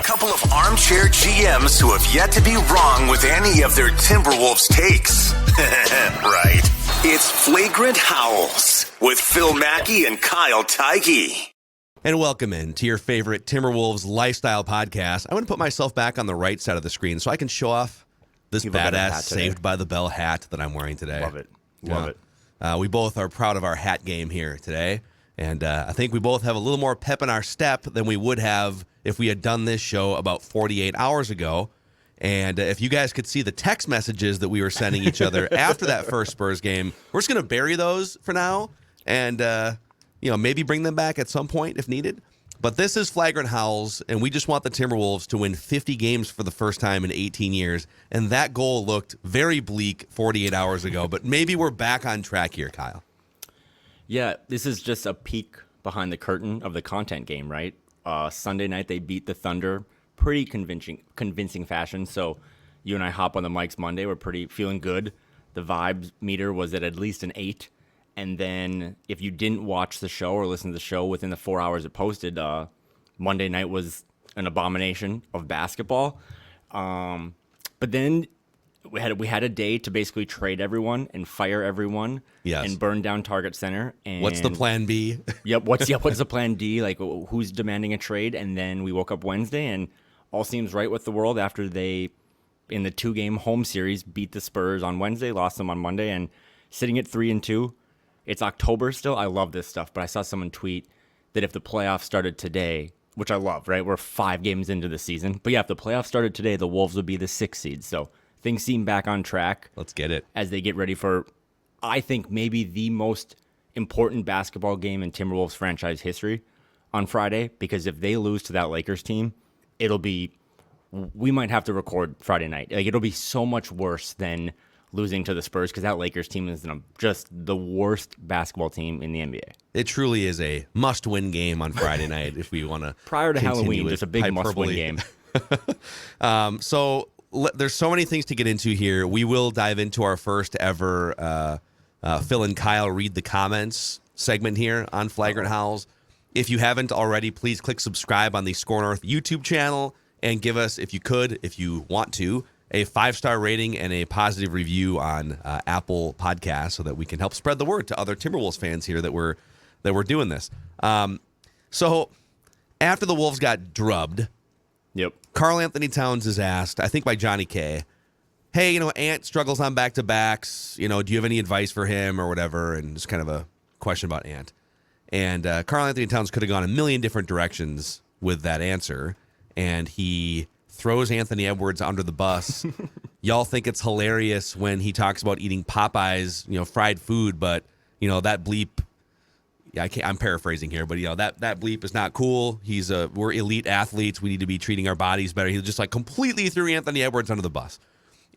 couple of armchair GMs who have yet to be wrong with any of their Timberwolves takes. Right. It's Flagrant Howls with Phil Mackey and Kyle Theige. And welcome in to your favorite Timberwolves lifestyle podcast. I want to put myself back on the right side of the screen so I can show off this badass Saved by the Bell hat that I'm wearing today. Love it. Love it. We both are proud of our hat game here today. And I think we both have a little more pep in our step than we would have if we had done this show about 48 hours ago. And if you guys could see the text messages that we were sending each other after that first Spurs game, we're just going to bury those for now and, maybe bring them back at some point if needed. But this is Flagrant Howls, and we just want the Timberwolves to win 50 games for the first time in 18 years. And that goal looked very bleak 48 hours ago, but maybe we're back on track here, Kyle. Yeah, this is just a peek behind the curtain of the content game, right? Sunday night, they beat the Thunder pretty convincing fashion. So you and I hop on the mics Monday. We're feeling good. The vibes meter was at least an 8. And then if you didn't watch the show or listen to the show within the 4 hours it posted, Monday night was an abomination of basketball. But then we had a day to basically trade everyone and fire everyone. Yes. And burn down Target Center. And what's the plan B? What's the plan D? Like, who's demanding a trade? And then we woke up Wednesday and all seems right with the world after they, in the 2-game home series, beat the Spurs on Wednesday, lost them on Monday, and sitting at 3-2. It's October still. I love this stuff, but I saw someone tweet that if the playoffs started today, which I love, right? We're 5 games into the season. But yeah, if the playoffs started today, the Wolves would be the 6th seed. So things seem back on track. Let's get it. As they get ready for, I think, maybe the most important basketball game in Timberwolves franchise history on Friday. Because if they lose to that Lakers team, we might have to record Friday night. Like, it'll be so much worse than losing to the Spurs because that Lakers team is just the worst basketball team in the NBA. It truly is a must-win game on Friday night if we want to. Prior to Halloween, there's a big must-win game. So there's so many things to get into here. We will dive into our first ever Phil and Kyle read the comments segment here on Flagrant Howls. If you haven't already, please click subscribe on the Score North YouTube channel and give us, if you want to, a 5-star rating and a positive review on Apple Podcasts so that we can help spread the word to other Timberwolves fans here that we're doing this. So after the Wolves got drubbed, yep, Karl-Anthony Towns is asked, I think by Johnny K, hey, Ant struggles on back-to-backs. Do you have any advice for him or whatever? And just kind of a question about Ant. And Karl-Anthony Towns could have gone a million different directions with that answer, and he throws Anthony Edwards under the bus. Y'all think it's hilarious when he talks about eating Popeye's, fried food, but that bleep. Yeah, I'm paraphrasing here, but that bleep is not cool. We're elite athletes. We need to be treating our bodies better. He just completely threw Anthony Edwards under the bus.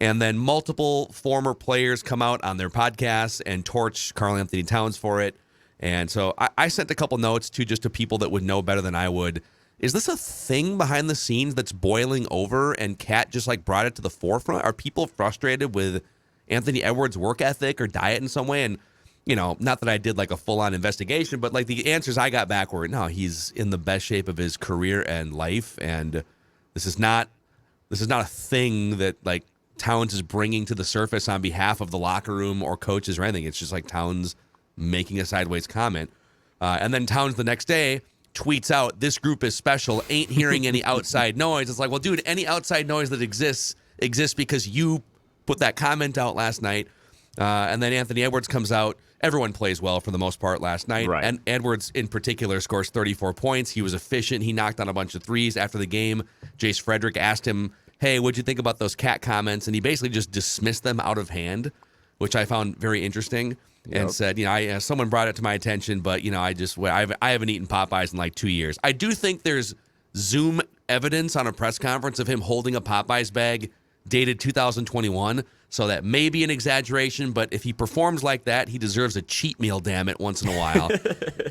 And then multiple former players come out on their podcasts and torch Karl-Anthony Towns for it. And so I sent a couple notes to people that would know better than I would. Is this a thing behind the scenes that's boiling over and Kat just brought it to the forefront? Are people frustrated with Anthony Edwards' work ethic or diet in some way? And, not that I did a full-on investigation, but the answers I got back were, no, he's in the best shape of his career and life. And this is not a thing that Towns is bringing to the surface on behalf of the locker room or coaches or anything. It's just Towns making a sideways comment. And then Towns the next day tweets out, this group is special, ain't hearing any outside noise. It's well, dude, any outside noise that exists because you put that comment out last night. And then Anthony Edwards comes out. Everyone plays well for the most part last night. Right. And Edwards in particular scores 34 points. He was efficient. He knocked on a bunch of threes after the game. Jace Frederick asked him, hey, what'd you think about those Cat comments? And he basically just dismissed them out of hand, which I found very interesting. And said, someone brought it to my attention, but, I haven't eaten Popeyes in 2 years. I do think there's Zoom evidence on a press conference of him holding a Popeyes bag dated 2021, so that may be an exaggeration, but if he performs like that, he deserves a cheat meal, damn it, once in a while.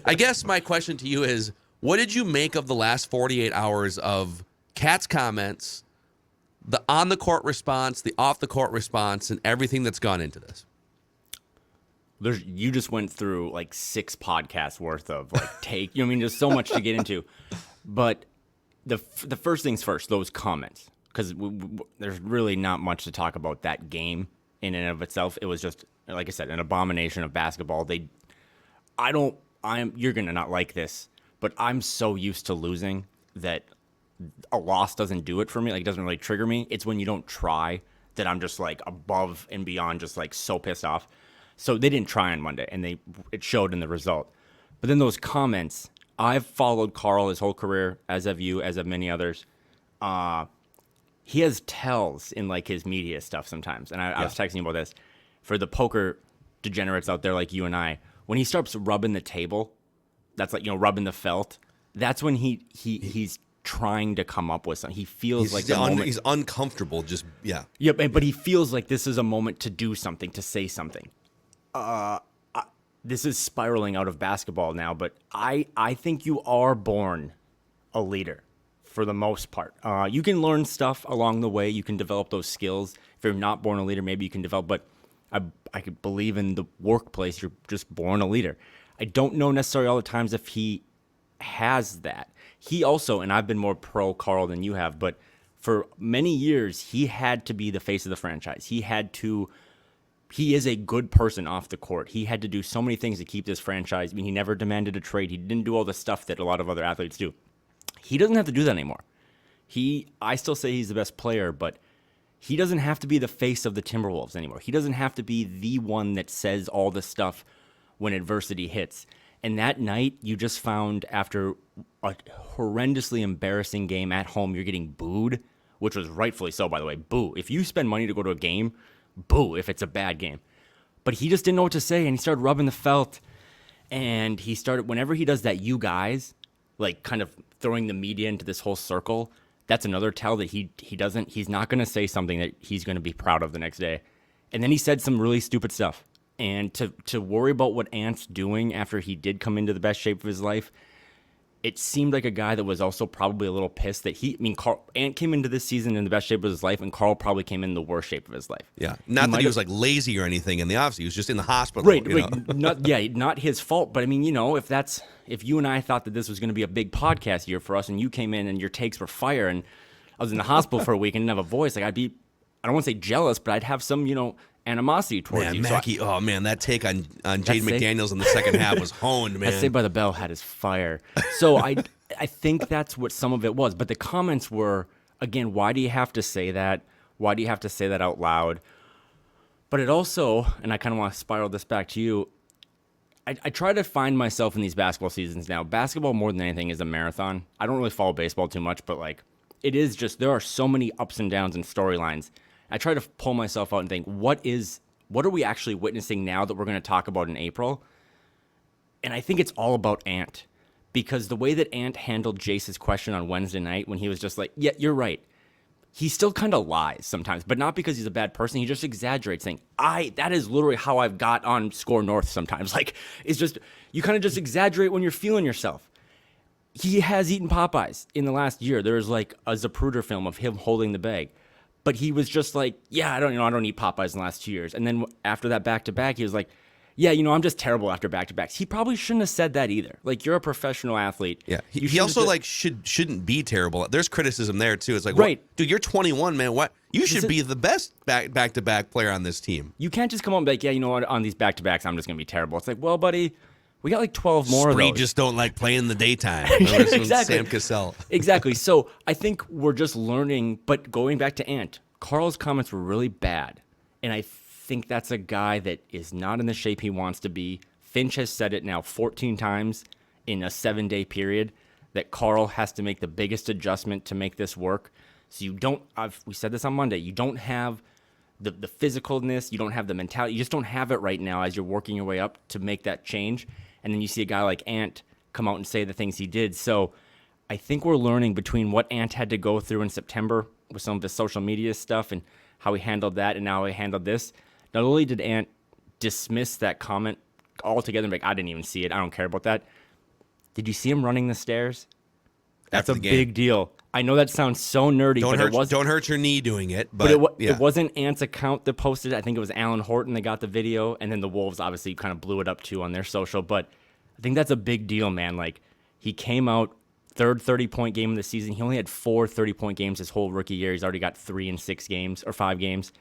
I guess my question to you is, what did you make of the last 48 hours of Kat's comments, the on-the-court response, the off-the-court response, and everything that's gone into this? You just went through 6 podcasts worth of take. There's so much to get into. But the first things first, those comments, because there's really not much to talk about that game in and of itself. It was just, like I said, an abomination of basketball. You're going to not like this, but I'm so used to losing that a loss doesn't do it for me. Like, it doesn't really trigger me. It's when you don't try that I'm just like above and beyond, just like so pissed off. So they didn't try on Monday, and it showed in the result. But then those comments, I've followed Karl his whole career, as have you, as have many others. He has tells in like his media stuff sometimes, and I was texting you about this. For the poker degenerates out there like you and I, when he starts rubbing the table, that's like, rubbing the felt. That's when he's trying to come up with something. He feels like he's uncomfortable. Just yeah. Yep, but he feels like this is a moment to do something, to say something. This is spiraling out of basketball now, but I think you are born a leader for the most part. You can learn stuff along the way. You can develop those skills. If you're not born a leader, maybe you can develop, but I could believe in the workplace, you're just born a leader. I don't know necessarily all the times if he has that. He also, and I've been more pro Karl than you have, but for many years, he had to be the face of the franchise. He is a good person off the court. He had to do so many things to keep this franchise. I mean, he never demanded a trade. He didn't do all the stuff that a lot of other athletes do. He doesn't have to do that anymore. I still say he's the best player, but he doesn't have to be the face of the Timberwolves anymore. He doesn't have to be the one that says all the stuff when adversity hits. And that night, you just found after a horrendously embarrassing game at home, you're getting booed, which was rightfully so, by the way. Boo. If you spend money to go to a game, boo if it's a bad game. But he just didn't know what to say, and he started rubbing the felt. And he started, whenever he does that, you guys, like kind of throwing the media into this whole circle, that's another tell that he's not going to say something that he's going to be proud of the next day. And then he said some really stupid stuff. And to worry about what Ant's doing after he did come into the best shape of his life, it seemed like a guy that was also probably a little pissed that Ant came into this season in the best shape of his life, and Karl probably came in the worst shape of his life. Yeah, not that he was like lazy or anything in the offseason. He was just in the hospital. Right. Not his fault. But I mean, if you and I thought that this was going to be a big podcast year for us, and you came in and your takes were fire, and I was in the hospital for a week and didn't have a voice, like I don't want to say jealous, but I'd have some, animosity towards you. Mackey, that take on Jaden McDaniels in the second half was honed, man. That Saved by the Bell had his fire. So I think that's what some of it was. But the comments were, again, why do you have to say that? Why do you have to say that out loud? But it also, and I kind of want to spiral this back to you, I try to find myself in these basketball seasons now. Basketball, more than anything, is a marathon. I don't really follow baseball too much, but it is just, there are so many ups and downs and storylines. I try to pull myself out and think, what are we actually witnessing now that we're going to talk about in April? And I think it's all about Ant, because the way that Ant handled Jace's question on Wednesday night when he was just like, yeah, you're right. He still kind of lies sometimes, but not because he's a bad person. He just exaggerates, saying, that is literally how I've got on Score North sometimes. It's just, you kind of just exaggerate when you're feeling yourself. He has eaten Popeyes in the last year. There's like a Zapruder film of him holding the bag. But he was just like, yeah, I don't eat Popeyes in the last 2 years. And then after that back-to-back, he was like, yeah, I'm just terrible after back-to-backs. He probably shouldn't have said that either. Like, you're a professional athlete. Yeah, he also shouldn't be terrible. There's criticism there too. It's like, right, what? Dude, you're 21, man. What? You should be the best back-to-back player on this team. You can't just come up and be like, yeah, you know what? On these back-to-backs, I'm just gonna be terrible. It's like, well, buddy, we got like 12 more of those. We just don't like playing in the daytime. Exactly. Sam Cassell. Exactly. So I think we're just learning. But going back to Ant, Karl's comments were really bad, and I think that's a guy that is not in the shape he wants to be. Finch has said it now 14 times in a 7-day period that Karl has to make the biggest adjustment to make this work. So we said this on Monday, you don't have the physicalness, you don't have the mentality, you just don't have it right now as you're working your way up to make that change. And then you see a guy like Ant come out and say the things he did. So I think we're learning between what Ant had to go through in September with some of the social media stuff and how he handled that and how he handled this. Not only did Ant dismiss that comment altogether and be like, I didn't even see it, I don't care about that. Did you see him running the stairs? That's a big deal. I know that sounds so nerdy, don't hurt your knee doing it. But it wasn't Ant's account that posted it. I think it was Alan Horton that got the video, and then the Wolves obviously kind of blew it up too on their social. But I think that's a big deal, man. Like, he came out third 30-point game of the season. He only had 4 30-point games his whole rookie year. He's already got 3 in 6 games or 5 games.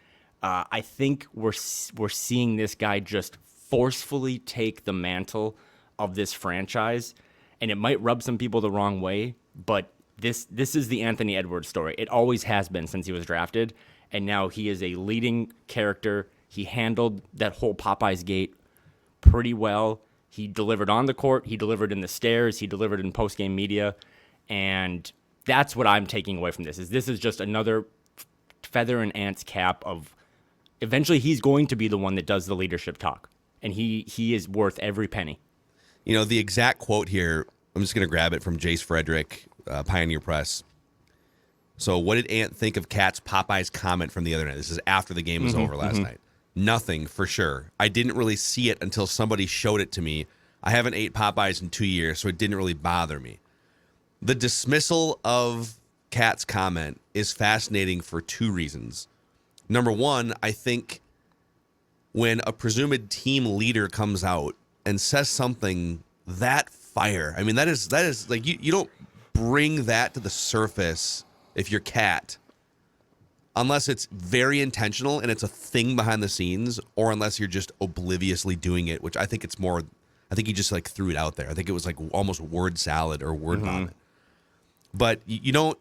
I think we're seeing this guy just forcefully take the mantle of this franchise, and it might rub some people the wrong way, but this is the Anthony Edwards story. It always has been since he was drafted, and now he is a leading character. He handled that whole Popeye's gate pretty well. He delivered on the court. He delivered in the stairs. He delivered in post-game media. And that's what I'm taking away from this. This is just another feather in Ant's cap of eventually he's going to be the one that does the leadership talk. And he is worth every penny. You know, the exact quote here, I'm just going to grab it from Jace Frederick, Pioneer Press. So what did Ant think of Kat's Popeye's comment from the other night? This is after the game was over last night. Nothing, for sure. I didn't really see it until somebody showed it to me. I haven't ate Popeyes in 2 years, so it didn't really bother me. The dismissal of Kat's comment is fascinating for 2 reasons. Number one, I think when a presumed team leader comes out and says something that fire, I mean, that is like you don't bring that to the surface if you're Kat. Unless it's very intentional and it's a thing behind the scenes, or unless you're just obliviously doing it, which I think it's more, I think he just like threw it out there. I think it was like almost word salad or word vomit. But you don't,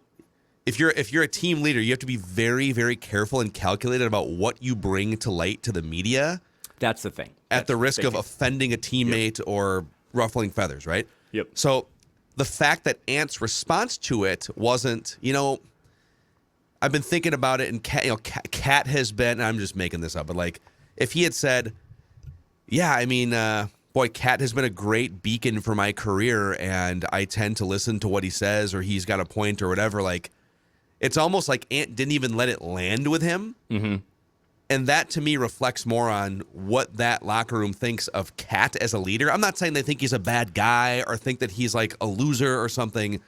if you're a team leader, you have to be very, very careful and calculated about what you bring to light to the media. That's the thing. At the risk of offending a teammate or ruffling feathers, right? Yep. So the fact that Ant's response to it wasn't, I've been thinking about it, and Kat has been, I'm just making this up, but like, if he had said, yeah, I mean, boy, Kat has been a great beacon for my career, and I tend to listen to what he says, or he's got a point or whatever, like, it's almost like Ant didn't even let it land with him. Mm-hmm. And that, to me, reflects more on what that locker room thinks of Kat as a leader. I'm not saying they think he's a bad guy or think that he's like a loser or something.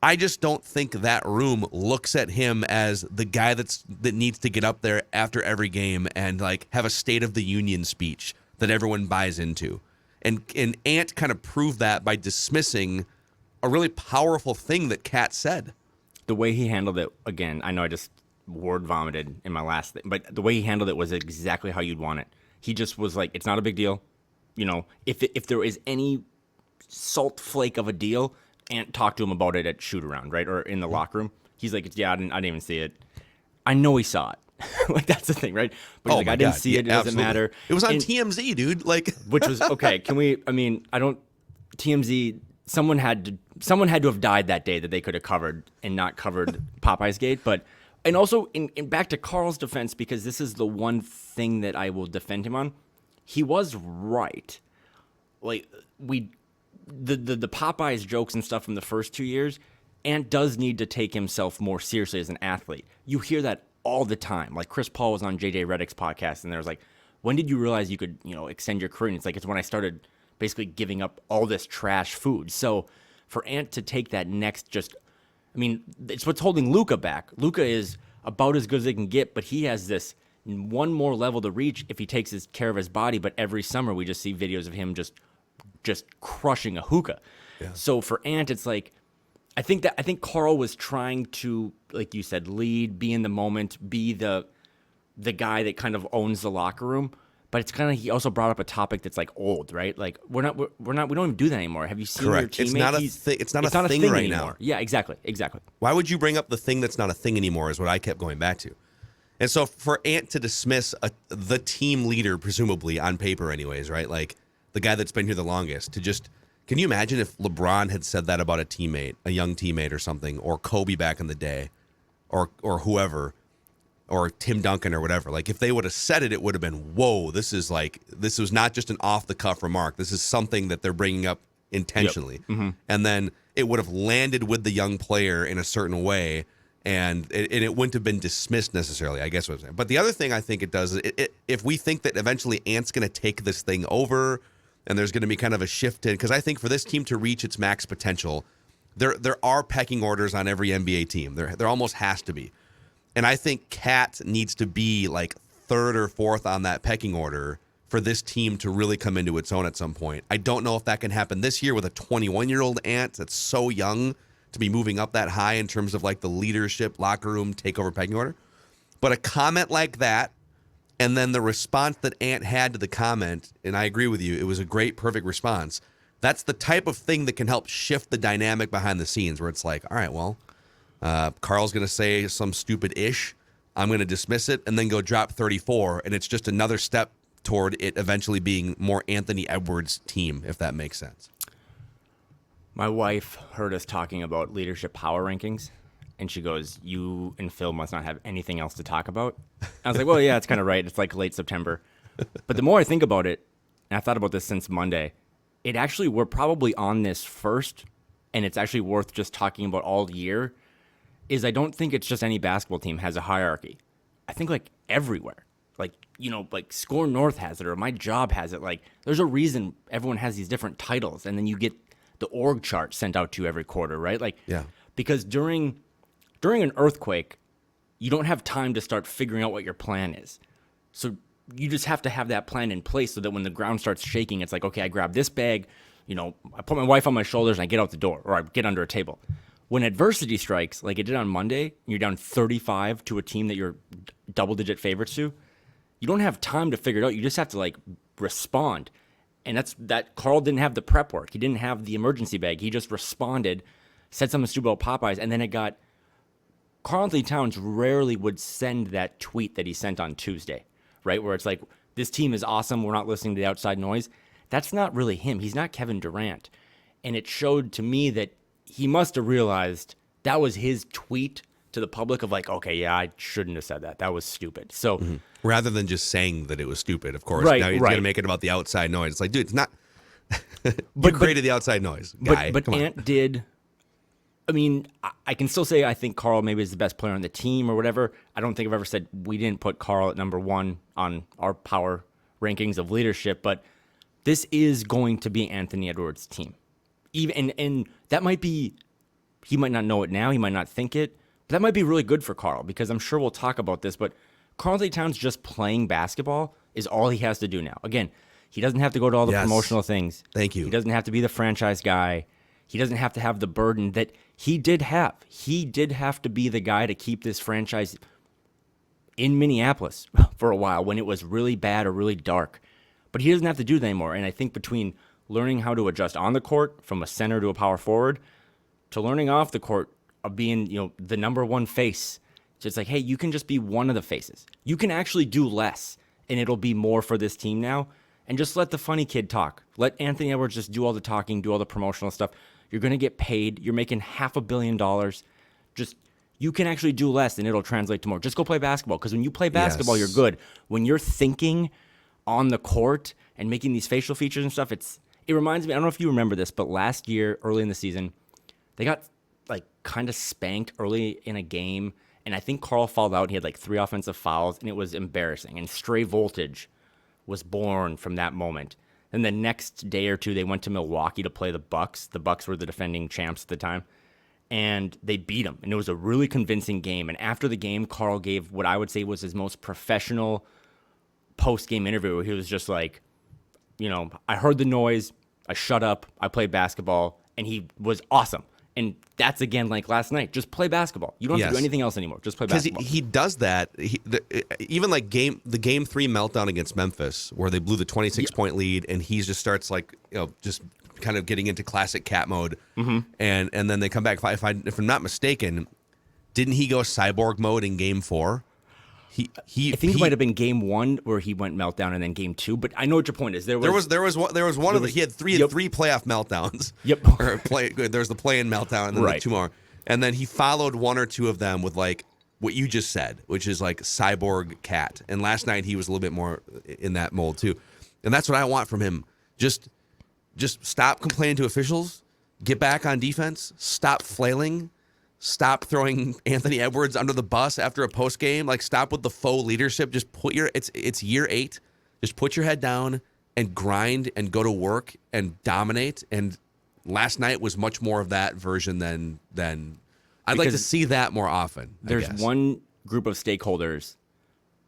I just don't think that room looks at him as the guy that needs to get up there after every game and like have a State of the Union speech that everyone buys into. And Ant kind of proved that by dismissing a really powerful thing that Kat said. The way he handled it, again, I know I just word vomited in my last thing, but the way he handled it was exactly how you'd want it. He just was like, it's not a big deal. If there is any salt flake of a deal, Ant talked to him about it at shoot around, right? Or in the locker room. He's like, yeah, I didn't even see it. I know he saw it. Like, that's the thing, right? But he's like, I didn't see it. It doesn't matter. It was on TMZ, dude. Like, which was okay. TMZ, someone had to have died that day that they could have covered and not covered Popeye's gate. And also in back to Carl's defense, because this is the one thing that I will defend him on. He was right. Like, the Popeyes jokes and stuff from the first 2 years, Ant does need to take himself more seriously as an athlete. You hear that all the time. Like, Chris Paul was on JJ Redick's podcast, and there was like, when did you realize you could, extend your career? And it's like, it's when I started basically giving up all this trash food. So for Ant to take that next it's what's holding Luka back. Luka is about as good as they can get, but he has this one more level to reach if he takes care of his body. But every summer we just see videos of him just crushing a hookah. Yeah. So for Ant, it's like, I think Carl was trying to, like you said, lead, be in the moment, be the guy that kind of owns the locker room. But it's kind of, he also brought up a topic that's like old, right? Like we don't even do that anymore. Have you seen your teammate? It's not a thing right anymore. now. Yeah, exactly. Why would you bring up the thing that's not a thing anymore is what I kept going back to. And so for Ant to dismiss the team leader, presumably on paper anyways, right? Like the guy that's been here the longest, to just, can you imagine if LeBron had said that about a teammate, a young teammate or something, or Kobe back in the day, or whoever, or Tim Duncan or whatever. Like, if they would have said it, it would have been, whoa, this was not just an off-the-cuff remark. This is something that they're bringing up intentionally. Yep. Mm-hmm. And then it would have landed with the young player in a certain way, and it wouldn't have been dismissed necessarily, I guess what I'm saying. But the other thing I think it does, if we think that eventually Ant's going to take this thing over and there's going to be kind of a shift in, because I think for this team to reach its max potential, there are pecking orders on every NBA team. There almost has to be. And I think Kat needs to be like third or fourth on that pecking order for this team to really come into its own at some point. I don't know if that can happen this year with a 21-year-old Ant that's so young. to be moving up that high in terms of like the leadership, locker room, takeover pecking order. But a comment like that, and then the response that Ant had to the comment, and I agree with you, it was a great, perfect response. That's the type of thing that can help shift the dynamic behind the scenes where it's like, all right, well, Carl's going to say some stupid ish. I'm going to dismiss it and then go drop 34. And it's just another step toward it eventually being more Anthony Edwards' team, if that makes sense. My wife heard us talking about leadership power rankings, and she goes, you and Phil must not have anything else to talk about. I was like, well, yeah, it's kind of right. It's like late September. But the more I think about it, and I've thought about this since Monday, we're probably on this first, and it's actually worth just talking about all year, is I don't think it's just any basketball team has a hierarchy. I think like everywhere. Like, like Score North has it, or my job has it. Like, there's a reason everyone has these different titles, and then you get the org chart sent out to you every quarter, right? Like, yeah. Because during an earthquake, you don't have time to start figuring out what your plan is. So you just have to have that plan in place so that when the ground starts shaking, it's like, okay, I grab this bag, I put my wife on my shoulders and I get out the door, or I get under a table. When adversity strikes, like it did on Monday, and you're down 35 to a team that you're double-digit favorites to, you don't have time to figure it out. You just have to, like, respond. And that Carl didn't have the prep work. He didn't have the emergency bag. He just responded, said something stupid about Popeyes, and then it got... Karl-Anthony Towns rarely would send that tweet that he sent on Tuesday, right? Where it's like, this team is awesome, we're not listening to the outside noise. That's not really him. He's not Kevin Durant. And it showed to me that he must have realized that was his tweet to the public of like, okay, yeah, I shouldn't have said that. That was stupid. So rather than just saying that it was stupid, of course, right, now he's going to make it about the outside noise. It's like, dude, it's not. You created the outside noise, guy. But Ant did. I mean, I can still say I think Carl maybe is the best player on the team or whatever. I don't think I've ever said we didn't put Carl at number one on our power rankings of leadership, but this is going to be Anthony Edwards' team. Even and that might be, he might not know it now, he might not think it, but that might be really good for Carl, because I'm sure we'll talk about this, but Karl-Anthony Towns just playing basketball is all he has to do now. Again, he doesn't have to go to all the promotional things. Thank you. He doesn't have to be the franchise guy. He doesn't have to have the burden that he did have. He did have to be the guy to keep this franchise in Minneapolis for a while when it was really bad or really dark. But he doesn't have to do that anymore. And I think between learning how to adjust on the court from a center to a power forward to learning off the court of being, the number one face, so it's like, hey, you can just be one of the faces. You can actually do less, and it'll be more for this team now. And just let the funny kid talk. Let Anthony Edwards just do all the talking, do all the promotional stuff. You're going to get paid. You're making $500 million. Just, you can actually do less, and it'll translate to more. Just go play basketball, because when you play basketball, you're good. When you're thinking on the court and making these facial features and stuff, it reminds me, I don't know if you remember this, but last year, early in the season, they got like kind of spanked early in a game, and I think Carl fouled out. He had like 3 offensive fouls, and it was embarrassing. And Stray Voltage was born from that moment. And the next day or two, they went to Milwaukee to play the Bucks. The Bucks were the defending champs at the time. And they beat them. And it was a really convincing game. And after the game, Carl gave what I would say was his most professional post-game interview, where he was just like, I heard the noise, I shut up, I played basketball, and he was awesome. And that's, again, like last night. Just play basketball. You don't have to do anything else anymore. Just play basketball. Because he does that. Even like the game 3 meltdown against Memphis, where they blew the 26-point lead, and he just starts like, just kind of getting into classic cat mode. Mm-hmm. And then they come back. If I'm not mistaken, didn't he go cyborg mode in game 4? I think it might have been game 1 where he went meltdown, and then game 2. But I know what your point is. He had three playoff meltdowns. Yep. There's the play-in meltdown, and then the 2 more, and then he followed 1 or 2 of them with like what you just said, which is like cyborg cat. And last night he was a little bit more in that mold too, and that's what I want from him. Just stop complaining to officials. Get back on defense. Stop flailing. Stop throwing Anthony Edwards under the bus after a post game. Like, stop with the faux leadership. Just it's year 8. Just put your head down and grind and go to work and dominate. And last night was much more of that version than I'd like to see that more often. There's one group of stakeholders,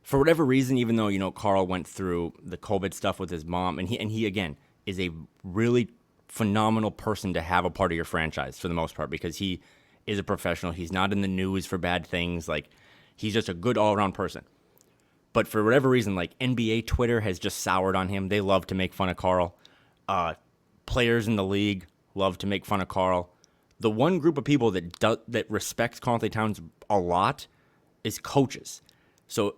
for whatever reason, even though Carl went through the COVID stuff with his mom, and he again is a really phenomenal person to have a part of your franchise for the most part because he is a professional. He's not in the news for bad things. Like, he's just a good all-around person. But for whatever reason, like, NBA Twitter has just soured on him. They love to make fun of Karl. Players in the league love to make fun of Karl. The one group of people that respects Karl-Anthony Towns a lot is coaches. So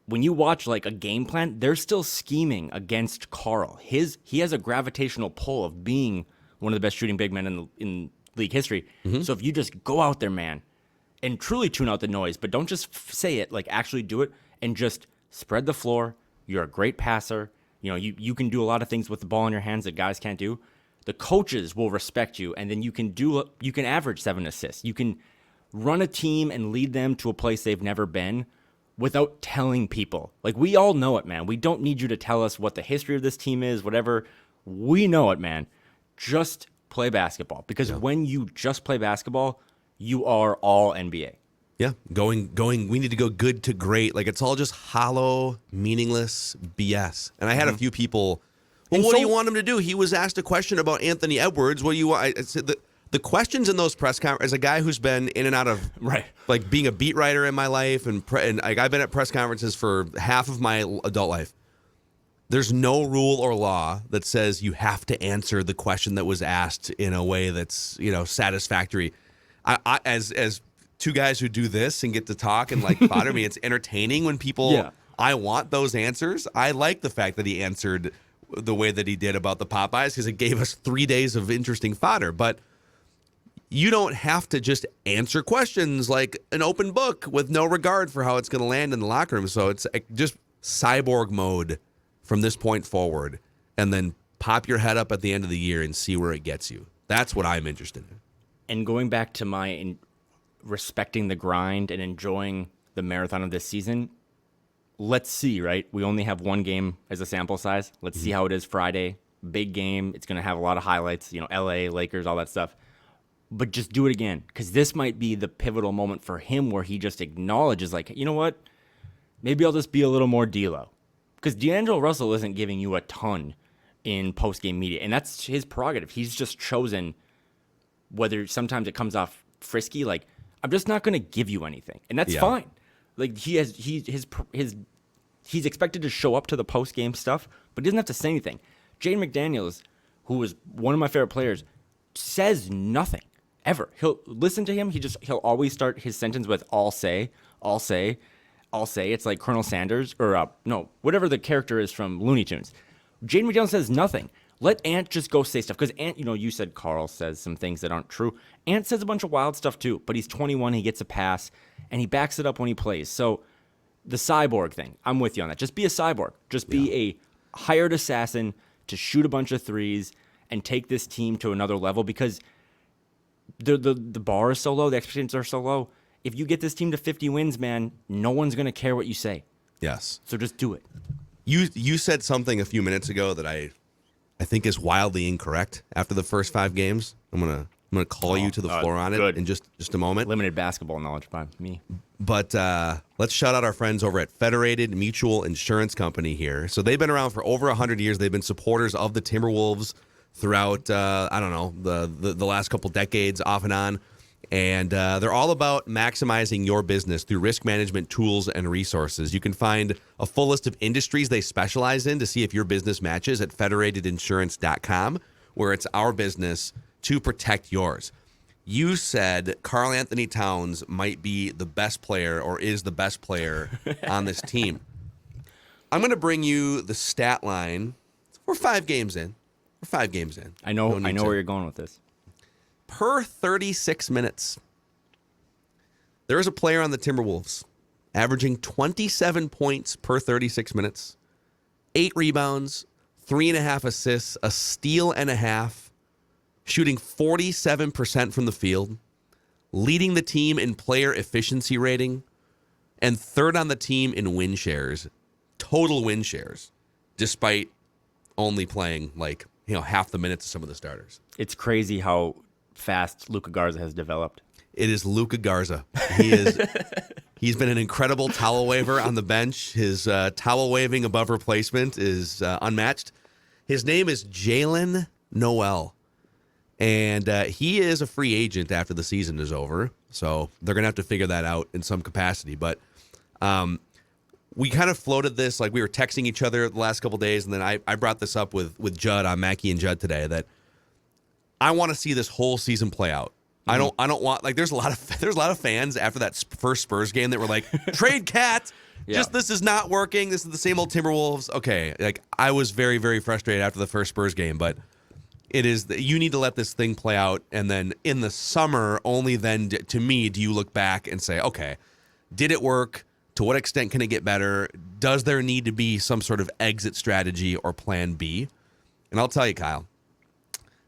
when you watch like a game plan, they're still scheming against Karl. He has a gravitational pull of being one of the best shooting big men in league history. Mm-hmm. So if you just go out there, man, and truly tune out the noise, but don't just say it, like actually do it and just spread the floor. You're a great passer. You know, you can do a lot of things with the ball in your hands that guys can't do. The coaches will respect you, and then you can average 7 assists. You can run a team and lead them to a place they've never been without telling people. Like, we all know it, man. We don't need you to tell us what the history of this team is, whatever. We know it, man. Just play basketball. Because when you just play basketball, you are all NBA. Yeah, going. We need to go good to great. Like, it's all just hollow, meaningless BS. And I had a few people, well, what do you want him to do? He was asked a question about Anthony Edwards. What do you want? I said the questions in those press conferences, as a guy who's been in and out of, like, being a beat writer in my life, and like, I've been at press conferences for half of my adult life. There's no rule or law that says you have to answer the question that was asked in a way that's, you know, satisfactory. I as two guys who do this and get to talk and, like, fodder me, it's entertaining when people, I want those answers. I like the fact that he answered the way that he did about the Popeyes because it gave us 3 days of interesting fodder. But you don't have to just answer questions like an open book with no regard for how it's going to land in the locker room. So it's just cyborg mode from this point forward, and then pop your head up at the end of the year and see where it gets you. That's what I'm interested in. And going back to my respecting the grind and enjoying the marathon of this season, let's see, right? We only have one game as a sample size. Let's see how it is Friday. Big game. It's going to have a lot of highlights, you know, LA, Lakers, all that stuff. But just do it again, because this might be the pivotal moment for him where he just acknowledges, like, you know what? Maybe I'll just be a little more D-Lo. Because D'Angelo Russell isn't giving you a ton in post-game media, and that's his prerogative. He's just chosen, whether sometimes it comes off frisky, like, I'm just not going to give you anything, and that's fine. Like, he's expected to show up to the post-game stuff, but he doesn't have to say anything. Jaden McDaniels, who is one of my favorite players, says nothing. Ever. He'll listen to him. He'll always start his sentence with "I'll say." It's like Colonel Sanders or whatever the character is from Looney Tunes. Jaden McDaniels says nothing. Let Ant just go say stuff, because Ant, you know, you said Karl says some things that aren't true. Ant says a bunch of wild stuff too, but he's 21. He gets a pass and he backs it up when he plays. So the cyborg thing, I'm with you on that. Just be a cyborg. Just be a hired assassin to shoot a bunch of threes and take this team to another level, because the bar is so low, the expectations are so low. If you get this team to 50 wins, man, no one's going to care what you say. Yes. So just do it. You said something a few minutes ago that I think is wildly incorrect after the first 5 games. I'm gonna call you to the floor on it in just a moment. Limited basketball knowledge by me. But let's shout out our friends over at Federated Mutual Insurance Company here. So they've been around for over 100 years. They've been supporters of the Timberwolves throughout, the last couple decades, off and on. And they're all about maximizing your business through risk management tools and resources. You can find a full list of industries they specialize in to see if your business matches at federatedinsurance.com, where it's our business to protect yours. You said Karl-Anthony Towns might be the best player, or is the best player on this team. I'm going to bring you the stat line. We're 5 games in. I know where you're going with this. Per 36 minutes, there is a player on the Timberwolves averaging 27 points per 36 minutes, 8 rebounds, 3.5 assists, a steal and a half, shooting 47% from the field, leading the team in player efficiency rating, and third on the team in win shares, total win shares, despite only playing half the minutes of some of the starters. It's crazy how fast Luka Garza has developed. It is Luka Garza. He's been an incredible towel waver on the bench. His towel waving above replacement is unmatched. His name is Jalen Nowell. And he is a free agent after the season is over. So they're going to have to figure that out in some capacity. But we kind of floated this, like we were texting each other the last couple of days. And then I brought this up with Judd on Mackey and Judd today that I want to see this whole season play out. I don't want, like, there's a lot of fans after that first Spurs game that were like, trade Cat. Just this is not working. This is the same old Timberwolves. Okay, like I was very, very frustrated after the first Spurs game, but it is you need to let this thing play out, and then in the summer, only then to me do you look back and say, okay, did it work? To what extent can it get better? Does there need to be some sort of exit strategy or plan B? And I'll tell you, Kyle,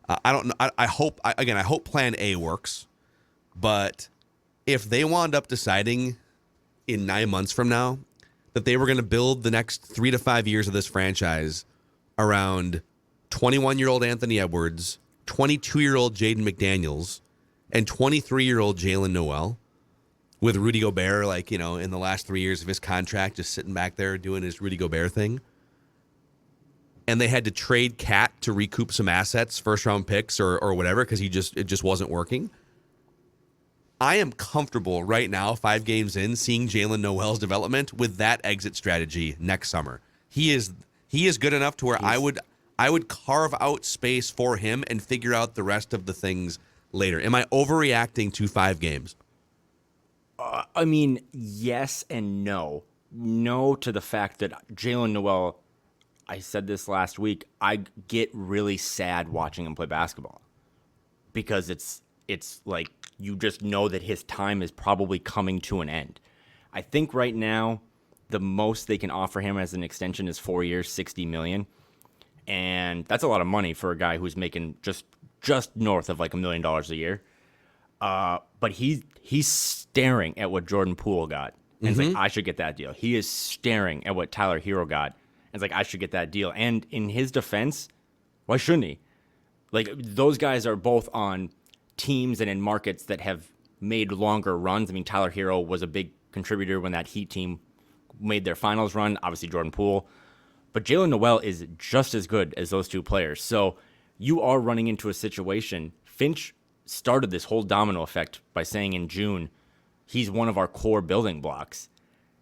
I don't know. I hope plan A works, but if they wound up deciding in 9 months from now that they were going to build the next 3 to 5 years of this franchise around 21-year-old Anthony Edwards, 22-year-old Jaden McDaniels, and 23-year-old Jalen Nowell, with Rudy Gobert, like, in the last 3 years of his contract, just sitting back there doing his Rudy Gobert thing, and they had to trade Cat to recoup some assets, first-round picks or whatever, because it just wasn't working. I am comfortable right now, 5 games in, seeing Jalen Nowell's development with that exit strategy next summer. He is good enough to where I would carve out space for him and figure out the rest of the things later. Am I overreacting to 5 games? I mean, yes and no. No to the fact that Jalen Nowell, I said this last week, I get really sad watching him play basketball because it's like you just know that his time is probably coming to an end. I think right now the most they can offer him as an extension is 4 years, $60 million. And that's a lot of money for a guy who's making just north of like $1 million a year. But he's staring at what Jordan Poole got. And it's like, I should get that deal. He is staring at what Tyler Hero got. And it's like, I should get that deal. And in his defense, why shouldn't he? Like, those guys are both on teams and in markets that have made longer runs. I mean, Tyler Hero was a big contributor when that Heat team made their finals run. Obviously, Jordan Poole. But Jalen Nowell is just as good as those two players. So you are running into a situation. Finch started this whole domino effect by saying in June, he's one of our core building blocks.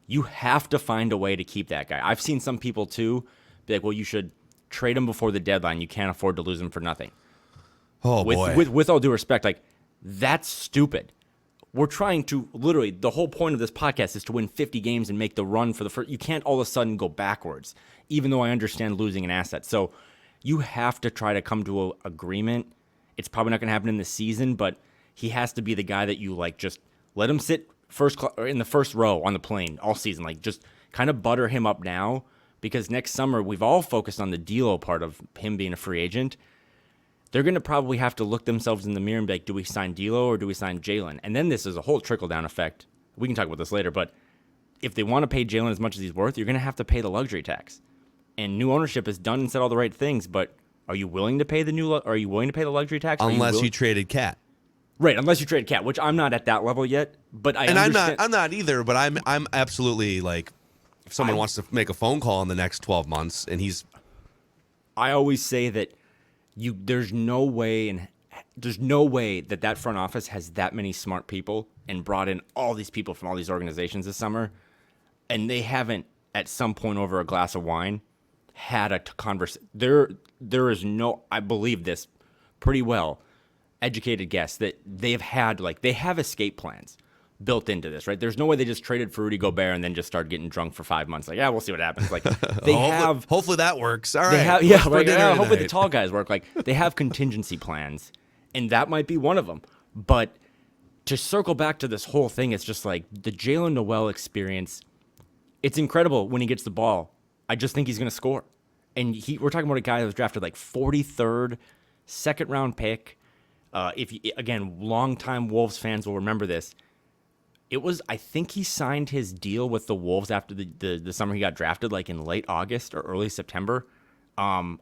You have to find a way to keep that guy. I've seen some people, too, be like, well, you should trade him before the deadline. You can't afford to lose him for nothing. Oh, boy. With all due respect, like, that's stupid. We're trying to, literally, the whole point of this podcast is to win 50 games and make the run for the first. You can't all of a sudden go backwards, even though I understand losing an asset. So you have to try to come to an agreement. It's probably not going to happen in the season, but he has to be the guy that you, like, just let him sit in the first row on the plane all season. Like, just kind of butter him up now, because next summer we've all focused on the D'Lo part of him being a free agent. They're going to probably have to look themselves in the mirror and be like, do we sign D'Lo or do we sign Jaylen? And then this is a whole trickle-down effect. We can talk about this later, but if they want to pay Jaylen as much as he's worth, you're going to have to pay the luxury tax. And new ownership has done and said all the right things, but are you willing to pay the luxury tax? Unless you traded Cat. Right, unless you trade Cat, which I'm not at that level yet. But I'm not either. But I'm absolutely, like, if someone wants to make a phone call in the next 12 months, and I always say that there's no way that front office has that many smart people and brought in all these people from all these organizations this summer, and they haven't at some point over a glass of wine had a conversation. There is no, I believe this pretty well, educated guess that they have escape plans built into this, right? There's no way they just traded for Rudy Gobert and then just start getting drunk for 5 months. Like, yeah, we'll see what happens. Like, they hopefully that works. All right. Hopefully the tall guys work. Like, they have contingency plans, and that might be one of them. But to circle back to this whole thing, it's just like the Jalen Nowell experience. It's incredible when he gets the ball. I just think he's going to score. And we're talking about a guy that was drafted like 43rd, second-round pick. Longtime Wolves fans will remember this. I think he signed his deal with the Wolves after the summer he got drafted, like in late August or early September. I'm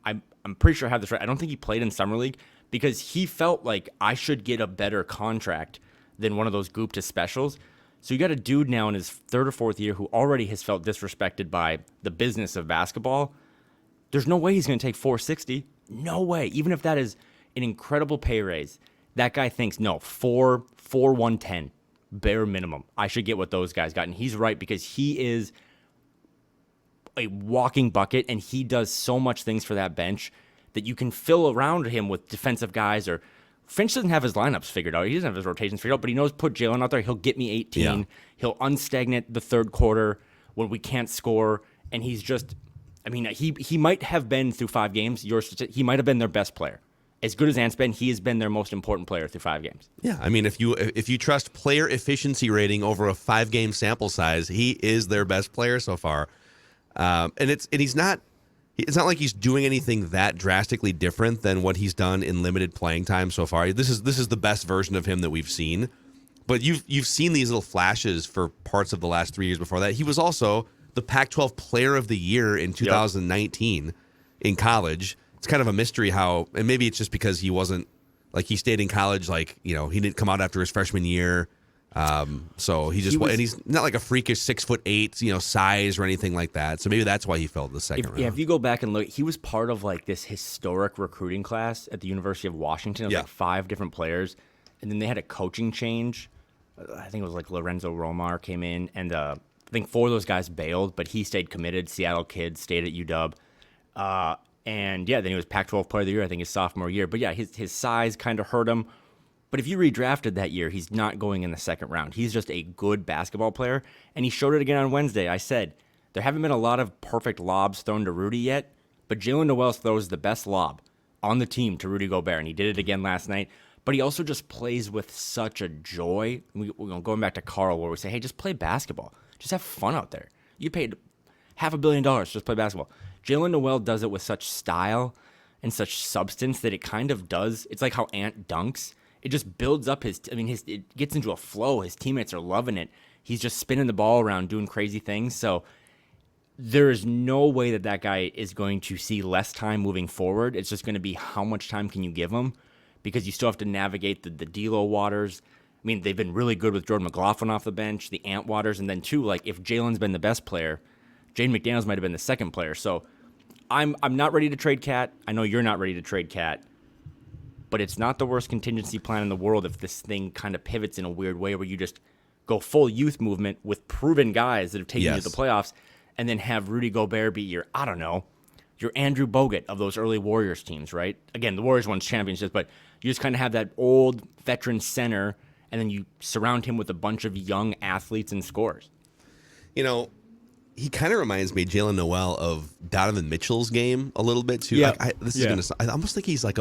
pretty sure I have this right. I don't think he played in Summer League because he felt like I should get a better contract than one of those Gupta specials. So you got a dude now in his 3rd or 4th year who already has felt disrespected by the business of basketball. There's no way he's going to take $460. No way. Even if that is an incredible pay raise. That guy thinks, no, 110, bare minimum. I should get what those guys got. And he's right, because he is a walking bucket, and he does so much things for that bench that you can fill around him with defensive guys. Or Finch doesn't have his lineups figured out. He doesn't have his rotations figured out, but he knows put Jaylen out there. He'll get me 18. Yeah. He'll unstagnate the third quarter when we can't score. And he's just, I mean, he might have been through 5 games. He might have been their best player. As good as Ant's been, he has been their most important player through 5 games. Yeah, I mean, if you trust player efficiency rating over a 5-game sample size, he is their best player so far. It's not like he's doing anything that drastically different than what he's done in limited playing time so far. This is the best version of him that we've seen. But you've seen these little flashes for parts of the last 3 years before that. He was also the Pac-12 Player of the Year in 2019 in college. It's kind of a mystery how, and maybe it's just because he wasn't, like, he stayed in college, like, he didn't come out after his freshman year. So and he's not like a freakish 6'8", size or anything like that. So maybe that's why he fell to the second round. Yeah, if you go back and look, he was part of like this historic recruiting class at the University of Washington. It was like 5 different players. And then they had a coaching change. I think it was like Lorenzo Romar came in, and I think 4 of those guys bailed, but he stayed committed. Seattle kid, stayed at UW. And then he was Pac-12 Player of the Year, I think, his sophomore year. But yeah, his size kind of hurt him. But if you redrafted that year, he's not going in the second round. He's just a good basketball player, and he showed it again on Wednesday. I said, there haven't been a lot of perfect lobs thrown to Rudy yet, but Jalen Nowell throws the best lob on the team to Rudy Gobert, and he did it again last night. But he also just plays with such a joy. Going back to Carl, where we say, hey, just play basketball. Just have fun out there. You paid $500 million just play basketball. Jalen Nowell does it with such style and such substance that it kind of does. It's like how Ant dunks. It just builds up it gets into a flow. His teammates are loving it. He's just spinning the ball around, doing crazy things. So there is no way that guy is going to see less time moving forward. It's just going to be how much time can you give him, because you still have to navigate the D'Lo waters. I mean, they've been really good with Jordan McLaughlin off the bench, the Ant waters, and then too, like, if Jalen's been the best player, Jaden McDaniels might have been the second player. So I'm not ready to trade Cat. I know you're not ready to trade Cat. But it's not the worst contingency plan in the world if this thing kind of pivots in a weird way where you just go full youth movement with proven guys that have taken you to the playoffs, and then have Rudy Gobert be your Andrew Bogut of those early Warriors teams, right? Again, the Warriors won championships, but you just kind of have that old veteran center, and then you surround him with a bunch of young athletes and scorers. He kind of reminds me, Jalen Nowell, of Donovan Mitchell's game a little bit, too. Yeah. I almost think he's like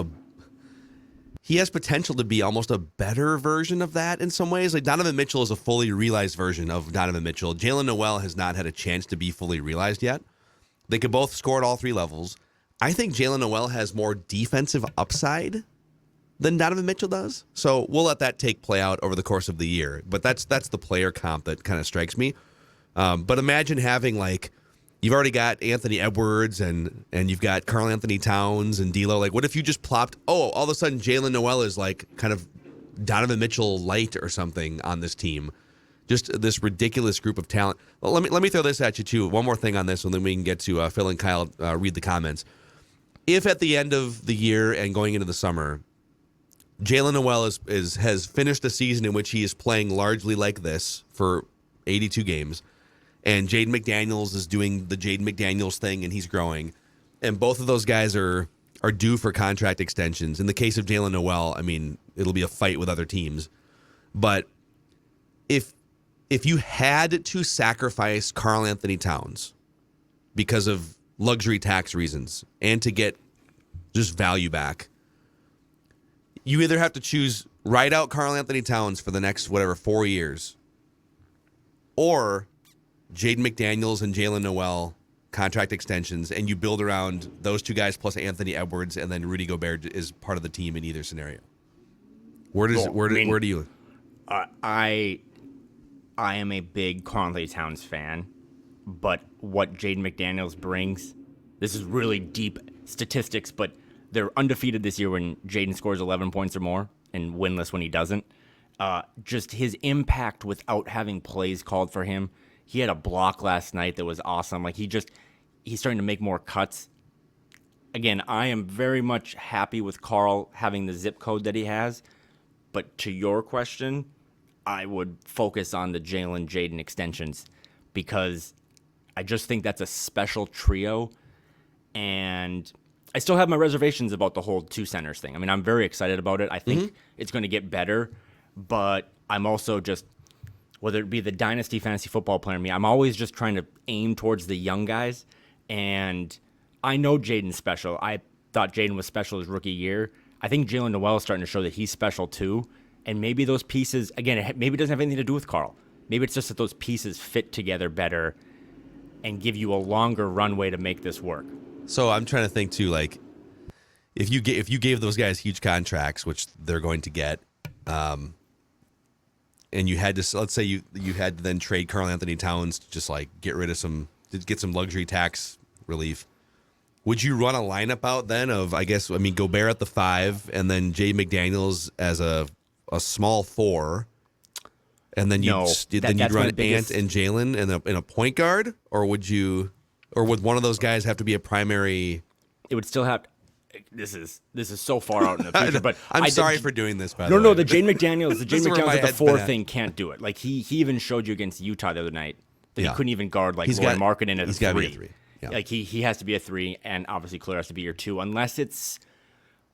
he has potential to be almost a better version of that in some ways. Like, Donovan Mitchell is a fully realized version of Donovan Mitchell. Jalen Nowell has not had a chance to be fully realized yet. They could both score at all 3 levels. I think Jalen Nowell has more defensive upside than Donovan Mitchell does. So we'll let that play out over the course of the year. But that's the player comp that kind of strikes me. But imagine having, like, you've already got Anthony Edwards and you've got Karl-Anthony Towns and D'Lo. Like, what if you just plopped, all of a sudden Jalen Nowell is like kind of Donovan Mitchell light or something on this team? Just this ridiculous group of talent. Well, let me throw this at you, too. One more thing on this, and then we can get to Phil and Kyle read the comments. If at the end of the year and going into the summer, Jalen Nowell has finished a season in which he is playing largely like this for 82 games, and Jaden McDaniels is doing the Jaden McDaniels thing, and he's growing. And both of those guys are due for contract extensions. In the case of Jalen Nowell, I mean, it'll be a fight with other teams. But if you had to sacrifice Karl-Anthony Towns because of luxury tax reasons and to get just value back, you either have to choose ride out Karl-Anthony Towns for the next, 4 years, or Jaden McDaniels and Jalen Nowell contract extensions, and you build around those 2 guys plus Anthony Edwards, and then Rudy Gobert is part of the team in either scenario. Where do you? I am a big Karl-Anthony Towns fan, but what Jaden McDaniels brings, this is really deep statistics, but they're undefeated this year when Jaden scores 11 points or more, and winless when he doesn't. Just his impact without having plays called for him. He had a block last night that was awesome. Like, he's starting to make more cuts. again, I am very much happy with Karl having the zip code that he has. But to your question, I would focus on the Jaylen Jaden extensions because I just think that's a special trio. And I still have my reservations about the whole two centers thing. I mean, I'm very excited about it. I think it's going to get better, but I'm also just, whether it be the dynasty fantasy football player in me, I'm always just trying to aim towards the young guys. And I know Jaden's special. I thought Jaden was special his rookie year. I think Jalen Nowell is starting to show that he's special too. And maybe those pieces, again, maybe it doesn't have anything to do with Karl. Maybe it's just that those pieces fit together better and give you a longer runway to make this work. So I'm trying to think too, like if you gave those guys huge contracts, which they're going to get, and you had to, let's say you had to then trade Karl-Anthony Towns to just like get some luxury tax relief. Would you run a lineup out then of, Gobert at the 5 and then Jay McDaniels as a small 4, and then you'd run Ant and Jaylen in a point guard, or would one of those guys have to be a primary? It would still have. This is so far out in the future, but I'm sorry for doing this. By the way, no, the Jay McDaniels at the 4 thing can't do it. Like he even showed you against Utah the other night that he couldn't even guard like Lauren Markkinen at a 3. Got to be a 3. Yeah. Like he has to be a 3, and obviously Claire has to be your 2, unless it's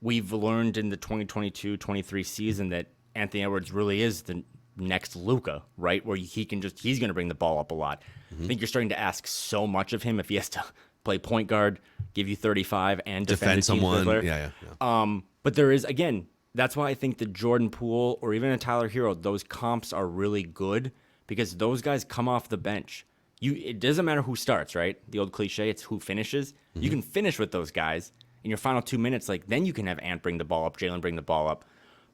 we've learned in the 2022-23 season that Anthony Edwards really is the next Luka, right? Where he's going to bring the ball up a lot. I think you're starting to ask so much of him if he has to play point guard, give you 35, and defend someone. Yeah. But there is, again, that's why I think the Jordan Poole or even a Tyler Hero, those comps are really good because those guys come off the bench. It doesn't matter who starts, right? The old cliche, it's who finishes. You can finish with those guys in your final 2 minutes. Like then you can have Ant bring the ball up, Jaylen bring the ball up.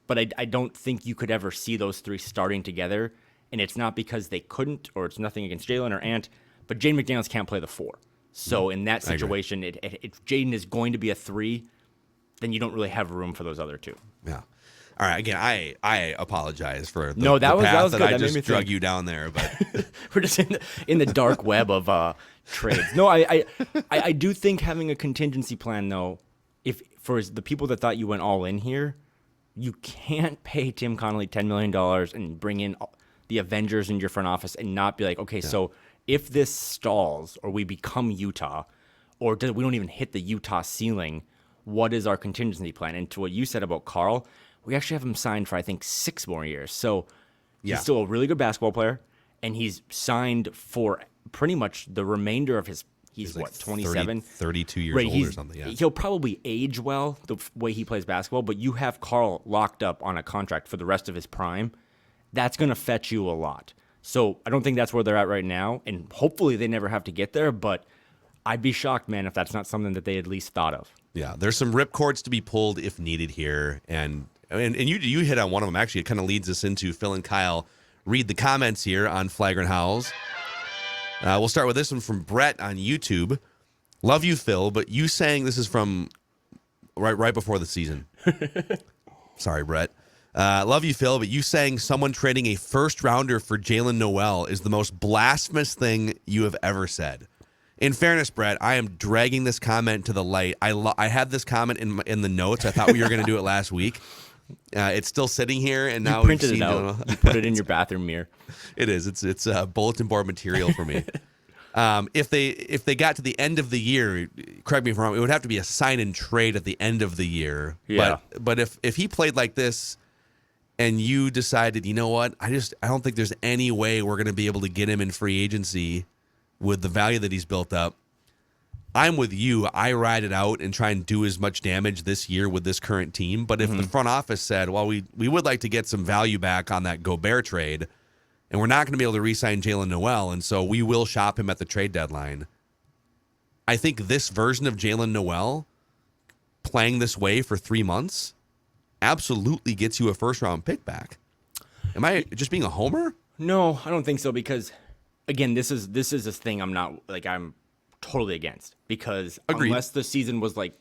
But I don't think you could ever see those 3 starting together. And it's not because they couldn't, or it's nothing against Jaylen or Ant, but Jaden McDaniels can't play the 4. So in that situation, if Jaden is going to be a 3, then you don't really have room for those other 2. Yeah. All right. Again, I apologize for the that was path good. I just drug you down there, but we're just in the dark web of trades. No, I do think having a contingency plan though, if for the people that thought you went all in here, you can't pay Tim Connolly $10 million and bring in the Avengers in your front office and not be like, okay, so if this stalls or we become Utah or we don't even hit the Utah ceiling, what is our contingency plan? And to what you said about Karl, we actually have him signed for, I think, 6 more years. So he's still a really good basketball player, and he's signed for pretty much the remainder of his he's like 27? 32 years old or something. Yeah. He'll probably age well the way he plays basketball, but you have Karl locked up on a contract for the rest of his prime. That's going to fetch you a lot. So I don't think that's where they're at right now, and hopefully they never have to get there, but I'd be shocked, man, if that's not something that they at least thought of. Yeah, there's some ripcords to be pulled if needed here, and you hit on one of them. Actually, it kind of leads us into Phil and Kyle read the comments here on Flagrant Howls. We'll start with this one from Brett on YouTube. Love you, Phil, but you saying this is from right before the season. Sorry, Brett. Love you, Phil, but you saying someone trading a first-rounder for Jalen Nowell is the most blasphemous thing you have ever said. In fairness, Brett, I am dragging this comment to the light. I had this comment in the notes. I thought we were going to do it last week. It's still sitting here, and now you printed it out. You put it in your bathroom mirror. It is. It's bulletin board material for me. If they got to the end of the year, correct me if I'm wrong, it would have to be a sign and trade at the end of the year. Yeah. But if he played like this, and you decided, you know what, I don't think there's any way we're going to be able to get him in free agency with the value that he's built up. I'm with you. I ride it out and try and do as much damage this year with this current team. But if the front office said, well, we would like to get some value back on that Gobert trade, and we're not going to be able to re-sign Jalen Nowell, and so we will shop him at the trade deadline. I think this version of Jalen Nowell playing this way for 3 months absolutely gets you a first-round pick back. Am I just being a homer? No, I don't think so, because, again, this is a thing I'm totally against, because Agreed. Unless the season was like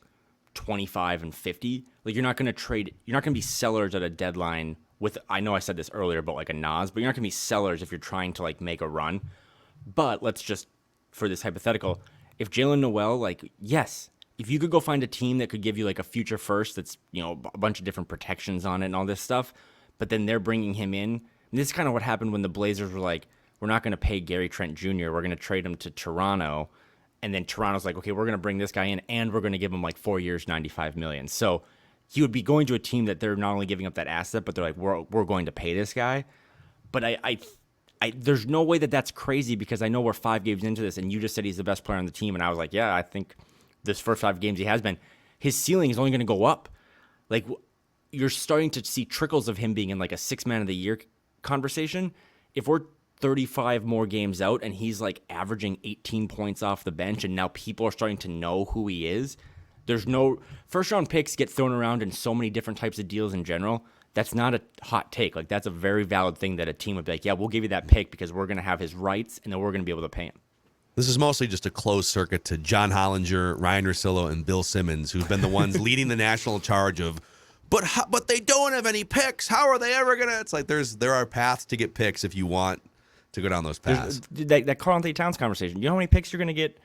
25 and 50, like you're not going to be sellers at a deadline with, I know I said this earlier about like a Nas, but you're not going to be sellers if you're trying to like make a run. But let's just, for this hypothetical, if Jalen Nowell, like, yes, if you could go find a team that could give you like a future first that's, a bunch of different protections on it and all this stuff, but then they're bringing him in. And this is kind of what happened when the Blazers were like, we're not going to pay Gary Trent Jr. We're going to trade him to Toronto. And then Toronto's like, okay, we're going to bring this guy in and we're going to give him like 4 years, $95 million. So he would be going to a team that they're not only giving up that asset, but they're like, we're going to pay this guy. But I there's no way that that's crazy because I know we're 5 games into this and you just said he's the best player on the team. And I was like, yeah, I think this first 5 games he has been. His ceiling is only going to go up. Like, you're starting to see trickles of him being in like a 6-man of the year conversation. If we're 35 more games out and he's like averaging 18 points off the bench and now people are starting to know who he is, there's no first round picks get thrown around in so many different types of deals in general. That's not a hot take. Like, that's a very valid thing that a team would be like, yeah, we'll give you that pick because we're going to have his rights and then we're going to be able to pay him. This is mostly just a closed circuit to John Hollinger, Ryan Russillo, and Bill Simmons, who've been the ones leading the national charge of, but they don't have any picks. How are they ever going to? It's like there are paths to get picks if you want to go down those paths. That Karl-Anthony Towns conversation. You know how many picks you're going to get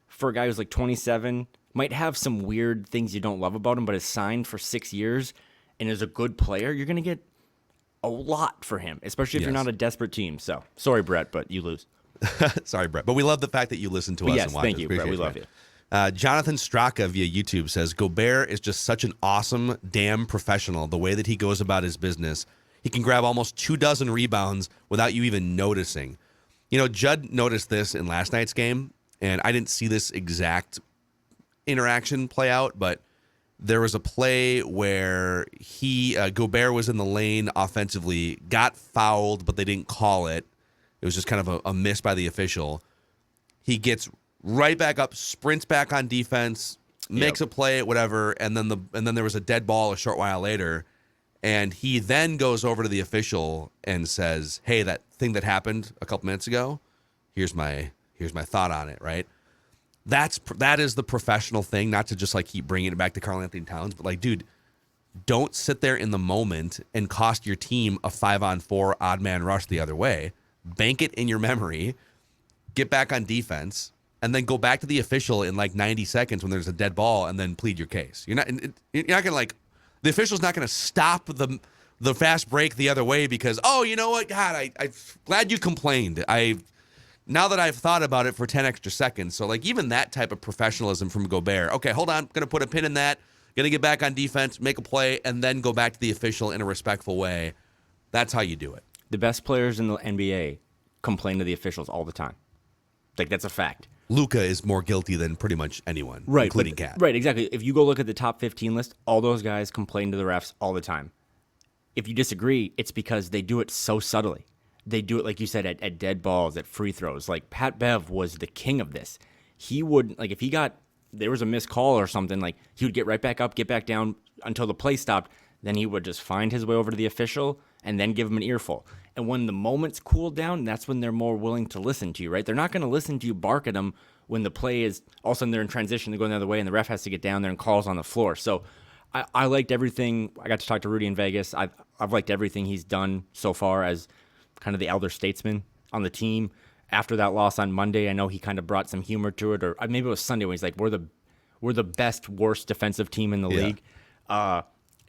for a guy who's like 27, might have some weird things you don't love about him, but is signed for 6 years and is a good player? You're going to get a lot for him, especially if you're not a desperate team. So, sorry, Brett, but you lose. Sorry, Brett. But we love the fact that you listen to us and watch us. Thank you, Brett. We love you. Jonathan Straka via YouTube says, Gobert is just such an awesome damn professional. The way that he goes about his business, he can grab almost 24 rebounds without you even noticing. Judd noticed this in last night's game, and I didn't see this exact interaction play out, but there was a play where Gobert was in the lane offensively, got fouled, but they didn't call it. It was just kind of a miss by the official. He gets right back up, sprints back on defense, makes a play, whatever, and then there was a dead ball a short while later, and he then goes over to the official and says, "Hey, that thing that happened a couple minutes ago, here's my thought on it." Right? That is the professional thing, not to just like keep bringing it back to Karl-Anthony Towns, but like, dude, don't sit there in the moment and cost your team a 5-on-4 odd man rush the other way. Bank it in your memory, get back on defense, and then go back to the official in like 90 seconds when there's a dead ball and then plead your case. You're not going to like, the official's not going to stop the fast break the other way because, oh, you know what? God, I'm glad you complained. Now that I've thought about it for 10 extra seconds. So like even that type of professionalism from Gobert. Okay, hold on. Going to put a pin in that. Going to get back on defense, make a play, and then go back to the official in a respectful way. That's how you do it. The best players in the NBA complain to the officials all the time. Like, that's a fact. Luka is more guilty than pretty much anyone, right, including Cat. Right, exactly. If you go look at the top 15 list, all those guys complain to the refs all the time. If you disagree, it's because they do it so subtly. They do it, like you said, at dead balls, at free throws. Like, Pat Bev was the king of this. He would, like, if there was a missed call or something, like, he would get right back up, get back down until the play stopped. Then he would just find his way over to the official and then give him an earful. And when the moments cool down, that's when they're more willing to listen to you, right? They're not going to listen to you bark at them when the play is, all of a sudden they're in transition, they're going the other way, and the ref has to get down there and calls on the floor. So I liked everything. I got to talk to Rudy in Vegas. I've liked everything he's done so far as kind of the elder statesman on the team. After that loss on Monday, I know he kind of brought some humor to it, or maybe it was Sunday when he's like, we're the best, worst defensive team in the league.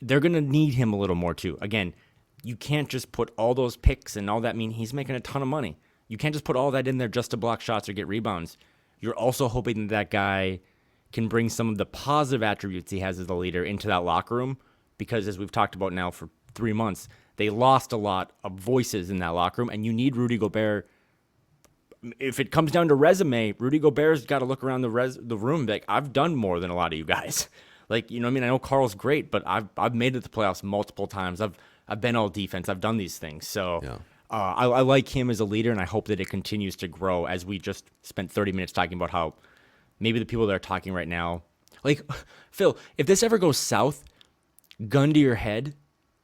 They're going to need him a little more too. Again, you can't just put all those picks and all that. He's making a ton of money. You can't just put all that in there just to block shots or get rebounds. You're also hoping that guy can bring some of the positive attributes he has as a leader into that locker room, because as we've talked about now for 3 months, they lost a lot of voices in that locker room, and you need Rudy Gobert. If it comes down to resume, Rudy Gobert's got to look around the room and be like, I've done more than a lot of you guys. Like, you know what I mean? I know Carl's great, but I've made it to the playoffs multiple times. I've been all defense. I've done these things. So I like him as a leader, and I hope that it continues to grow, as we just spent 30 minutes talking about how maybe the people that are talking right now, like, Phil, if this ever goes south, gun to your head,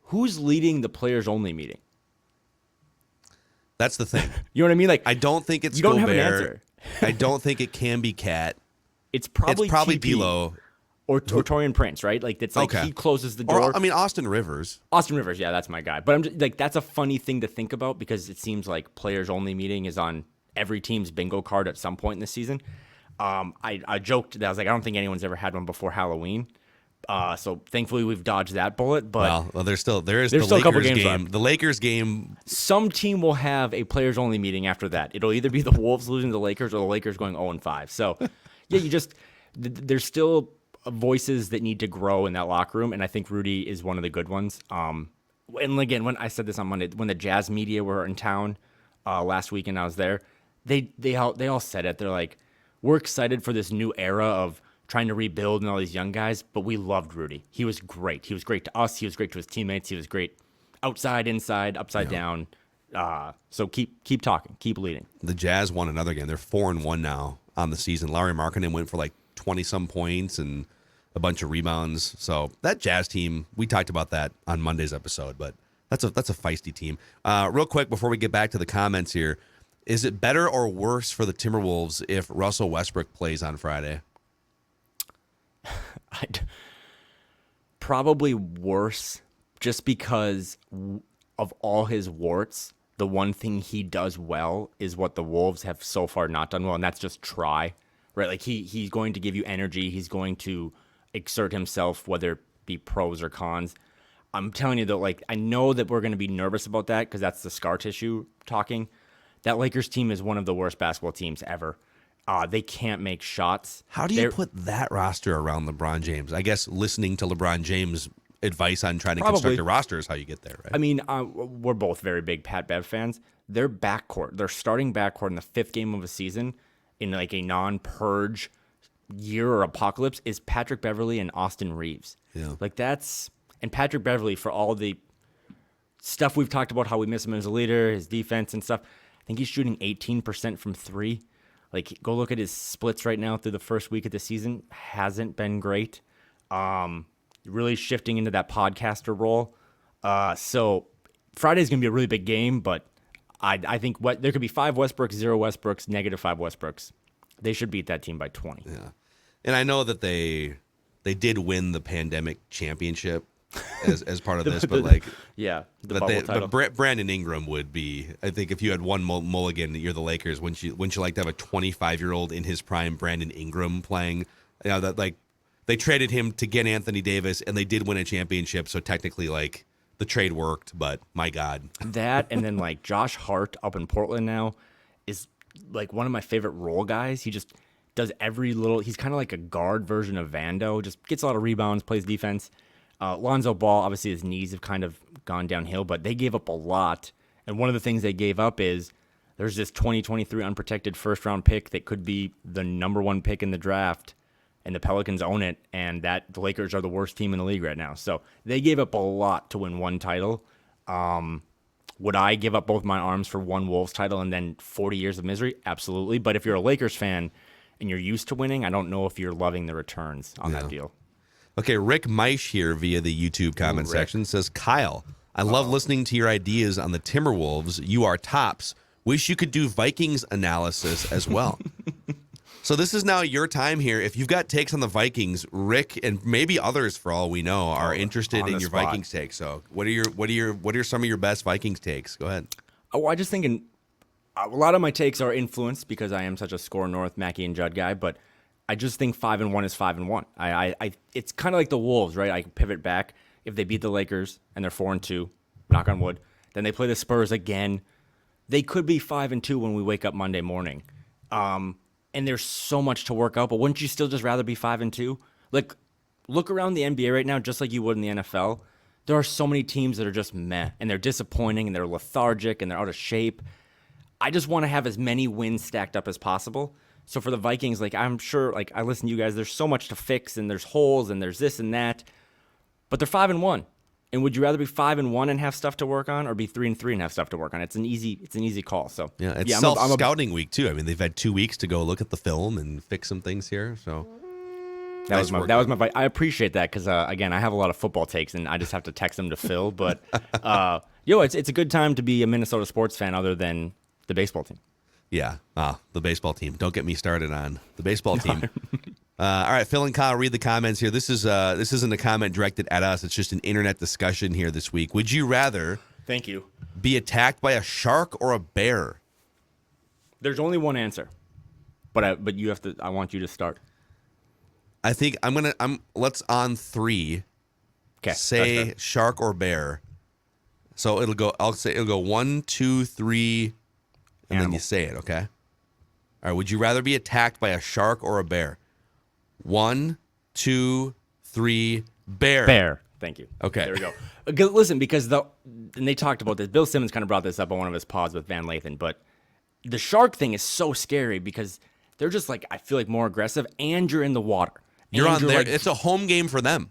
who's leading the players-only meeting? That's the thing. You know what I mean? Like, I don't think it's you don't Gobert. have an answer. I don't think it can be Cat. It's probably TP. D'Lo. Or Torian Prince, right? Like, it's like he closes the door. Or, Austin Rivers. Austin Rivers, yeah, that's my guy. But I'm just, like, that's a funny thing to think about, because it seems like players-only meeting is on every team's bingo card at some point in the season. I joked that I was like, I don't think anyone's ever had one before Halloween. So thankfully we've dodged that bullet. But well, there is the still a couple Lakers games game. left. The Lakers game. Some team will have a players only meeting after that. It'll either be the Wolves losing to the Lakers or the Lakers going 0-5. So yeah, there's still voices that need to grow in that locker room, and I think Rudy is one of the good ones. And again, when I said this on Monday, when the Jazz media were in town last week and I was there, they all said it. They're like, we're excited for this new era of trying to rebuild and all these young guys, but we loved Rudy. He was great. He was great to us. He was great to his teammates. He was great outside, inside, upside down. So keep talking, keep leading. The Jazz won another game. They're 4-1 now on the season. Lauri Markkanen went for like 20-some points and a bunch of rebounds. So that Jazz team, we talked about that on Monday's episode, but that's a feisty team. Real quick before we get back to the comments here, is it better or worse for the Timberwolves if Russell Westbrook plays on Friday? Probably worse, just because of all his warts. The one thing he does well is what the Wolves have so far not done well, and that's just try. Right, like he's going to give you energy. He's going to exert himself, whether it be pros or cons. I'm telling you though, like I know that we're going to be nervous about that because that's the scar tissue talking. That Lakers team is one of the worst basketball teams ever. They can't make shots. How do you put that roster around LeBron James? I guess listening to LeBron James' advice on trying to construct a roster is how you get there, right? I mean, we're both very big Pat Bev fans. Their backcourt, their starting backcourt in the 5th game of a season, in like a non-purge year or apocalypse, is Patrick Beverley and Austin Reeves. Yeah. Like and Patrick Beverley, for all the stuff we've talked about, how we miss him as a leader, his defense and stuff, I think he's shooting 18% from 3. Like, go look at his splits right now through the first week of the season. Hasn't been great. Really shifting into that podcaster role. So Friday's going to be a really big game, but I think there could be 5 Westbrooks, 0 Westbrooks, -5 Westbrooks. They should beat that team by 20. Yeah. And I know that they did win the pandemic championship as part of this, but like, yeah, bubble title. But Brandon Ingram would be. I think if you had one mulligan, you're the Lakers. Wouldn't you like to have a 25-year-old in his prime, Brandon Ingram, playing? You know, that like they traded him to get Anthony Davis, and they did win a championship. So technically, like the trade worked, but my God, that and then like Josh Hart up in Portland now is like one of my favorite role guys. He just does every little. He's kind of like a guard version of Vando. Just gets a lot of rebounds, plays defense. Lonzo Ball, obviously his knees have kind of gone downhill, but they gave up a lot. And one of the things they gave up is there's this 2023 unprotected first-round pick that could be the number 1 pick in the draft, and the Pelicans own it, and the Lakers are the worst team in the league right now. So they gave up a lot to win 1 title. Would I give up both my arms for 1 Wolves title and then 40 years of misery? Absolutely. But if you're a Lakers fan and you're used to winning, I don't know if you're loving the returns on that deal. Okay, Rick Meisch here via the YouTube comment section says, Kyle, I love listening to your ideas on the Timberwolves. You are tops. Wish you could do Vikings analysis as well. So this is now your time here. If you've got takes on the Vikings, Rick and maybe others, for all we know, are interested in your Vikings takes. So what are some of your best Vikings takes? Go ahead. Oh, I just thinking a lot of my takes are influenced because I am such a Score North Mackey and Judd guy, but I just think 5-1 is 5-1. It's kind of like the Wolves, right? I can pivot back. If they beat the Lakers and they're 4-2, knock on wood, then they play the Spurs again. They could be 5-2 when we wake up Monday morning. And there's so much to work out, but wouldn't you still just rather be 5-2? Like, look around the NBA right now, just like you would in the NFL. There are so many teams that are just meh, and they're disappointing, and they're lethargic, and they're out of shape. I just want to have as many wins stacked up as possible. So for the Vikings, like I'm sure, like I listen to you guys, there's so much to fix and there's holes and there's this and that, but they're 5-1. And would you rather be 5-1 and have stuff to work on, or be 3-3 and have stuff to work on? It's an easy call. So yeah, it's self-scouting week too. I mean, they've had 2 weeks to go look at the film and fix some things here. So that was my. I appreciate that because again, I have a lot of football takes and I just have to text them to Phil. But it's a good time to be a Minnesota sports fan, other than the baseball team. Yeah, the baseball team. Don't get me started on the baseball team. All right, Phil and Kyle, read the comments here. This isn't a comment directed at us. It's just an internet discussion here this week. Would you rather Thank you. be attacked by a shark or a bear? There's only one answer. But you have to. I want you to start. I think let's on 3. Okay. Say shark or bear. So it'll go 1, 2, 3, and then you say it, okay? All right, would you rather be attacked by a shark or a bear? 1, 2, 3, bear. Bear. Thank you. Okay. There we go. Listen, because and they talked about this. Bill Simmons kind of brought this up on one of his pods with Van Lathan, but the shark thing is so scary because they're just like, I feel like more aggressive, and you're in the water. You're on there. Like, it's a home game for them.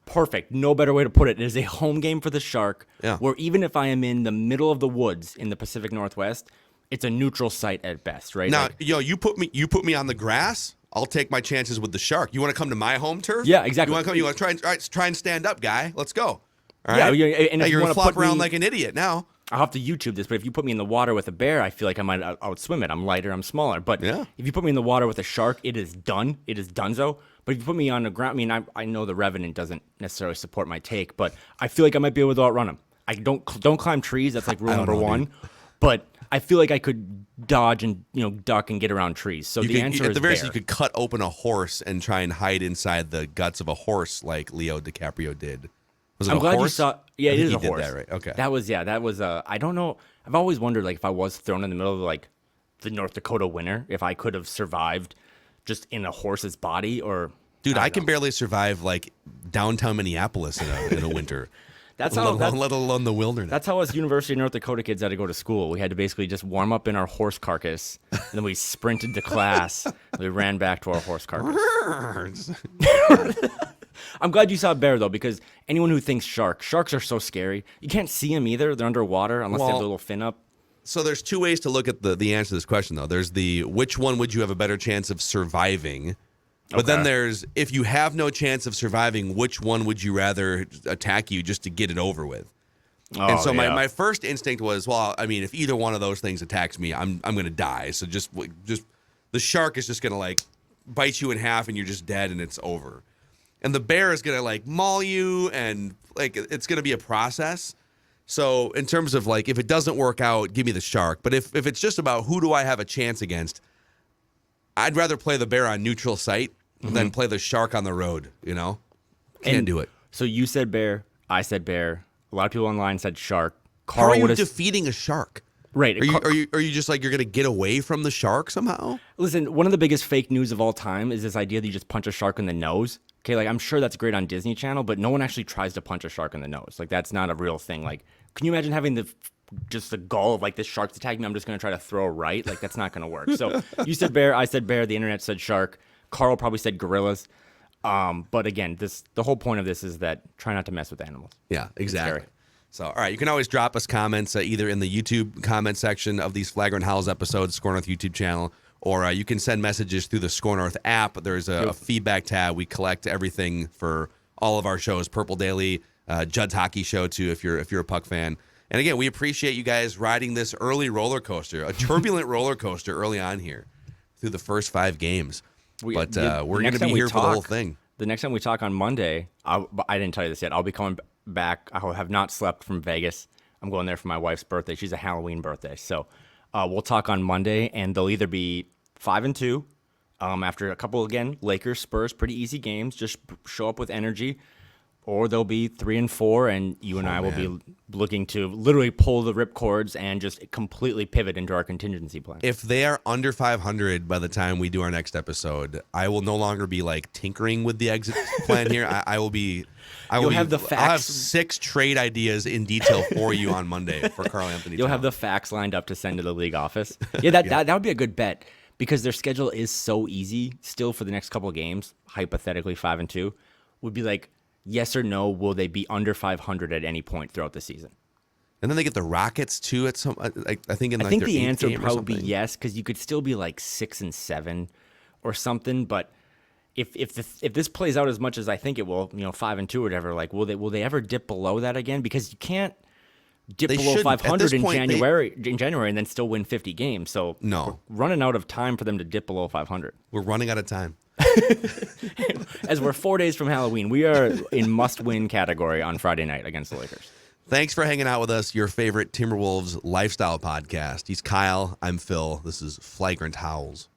Perfect. No better way to put it. It is a home game for the shark. Yeah. Where even if I am in the middle of the woods in the Pacific Northwest, it's a neutral site at best, right? Now, like, you put me on the grass. I'll take my chances with the shark. You want to come to my home turf? Yeah, exactly. You want to try? All right, try and stand up, guy. Let's go. All yeah, right. and if you're you gonna want to flop put around me, like an idiot now. I'll have to YouTube this, but if you put me in the water with a bear, I feel like I might outswim it. I'm lighter, I'm smaller. But yeah. If you put me in the water with a shark, it is done. It is donezo. But if you put me on the ground, I mean, I know the Revenant doesn't necessarily support my take, but I feel like I might be able to outrun him. I don't climb trees. That's like rule number 1. But I feel like I could dodge and duck and get around trees. So the answer is at the very bear. least, you could cut open a horse and try and hide inside the guts of a horse, like Leo DiCaprio did. Was it I'm a glad horse? you saw. Yeah, I it think is a he did horse. that right. Okay. That was. I don't know. I've always wondered, like, if I was thrown in the middle of like the North Dakota winter, if I could have survived just in a horse's body, or. Dude, I can barely survive like downtown Minneapolis in a winter. Let alone the wilderness. That's how us University of North Dakota kids had to go to school. We had to basically just warm up in our horse carcass, and then we sprinted to class. We ran back to our horse carcass. I'm glad you saw bear, though, because anyone who thinks sharks are so scary. You can't see them either. They're underwater unless they have a little fin up. So there's 2 ways to look at the answer to this question, though. There's which one would you have a better chance of surviving? But then there's, if you have no chance of surviving, which one would you rather attack you just to get it over with? And so my first instinct was, well, I mean, if either one of those things attacks me, I'm going to die. So just the shark is just going to like bite you in half and you're just dead and it's over. And the bear is going to like maul you and like it's going to be a process. So in terms of like, if it doesn't work out, give me the shark. But if it's just about who do I have a chance against, I'd rather play the bear on neutral site than play the shark on the road, Can't do it. So you said bear, I said bear. A lot of people online said shark. How are you defeating a shark? Right. Are you just like you're going to get away from the shark somehow? Listen, one of the biggest fake news of all time is this idea that you just punch a shark in the nose. Okay, like I'm sure that's great on Disney Channel, but no one actually tries to punch a shark in the nose. Like that's not a real thing. Like, can you imagine having the goal of like this shark's attacking me? I'm just going to try to throw right. Like that's not going to work. So you said bear, I said bear. The internet said shark. Carl probably said gorillas. But again, the whole point of this is that try not to mess with animals. Yeah, exactly. So, all right, you can always drop us comments either in the YouTube comment section of these Flagrant Howls episodes, Score North YouTube channel, or you can send messages through the Score North app. There's a feedback tab. We collect everything for all of our shows, Purple Daily, Judd's Hockey Show, too, if you're a Puck fan. And again, we appreciate you guys riding this early roller coaster, a turbulent roller coaster early on here through the first 5 games. But we're going to be here for the whole thing. The next time we talk on Monday, I didn't tell you this yet. I'll be coming back. I have not slept from Vegas. I'm going there for my wife's birthday. She's a Halloween birthday. So we'll talk on Monday, and they'll either be 5-2 after a couple, again, Lakers, Spurs, pretty easy games. Just show up with energy. Or they'll be 3-4, and you and I will be looking to literally pull the ripcords and just completely pivot into our contingency plan. If they are under 500 by the time we do our next episode, I will no longer be like tinkering with the exit plan here. I'll have 6 trade ideas in detail for you on Monday for Karl-Anthony Towns. You'll have the facts lined up to send to the league office. Yeah, that would be a good bet because their schedule is so easy still for the next couple of games, hypothetically 5-2, would be like, yes or no, will they be under 500 at any point throughout the season? And then they get the Rockets too at some. I think I think the answer would probably be yes, because you could still be like 6-7 or something. But if this plays out as much as I think it will, 5-2 or whatever, like will they ever dip below that again? Because you can't dip below 500 in January and then still win 50 games. So no, we're running out of time for them to dip below 500. We're running out of time. As we're 4 days from Halloween, we are in must-win category on Friday night against the Lakers. Thanks for hanging out with us, your favorite Timberwolves lifestyle podcast. He's Kyle. I'm Phil. This is Flagrant Howls.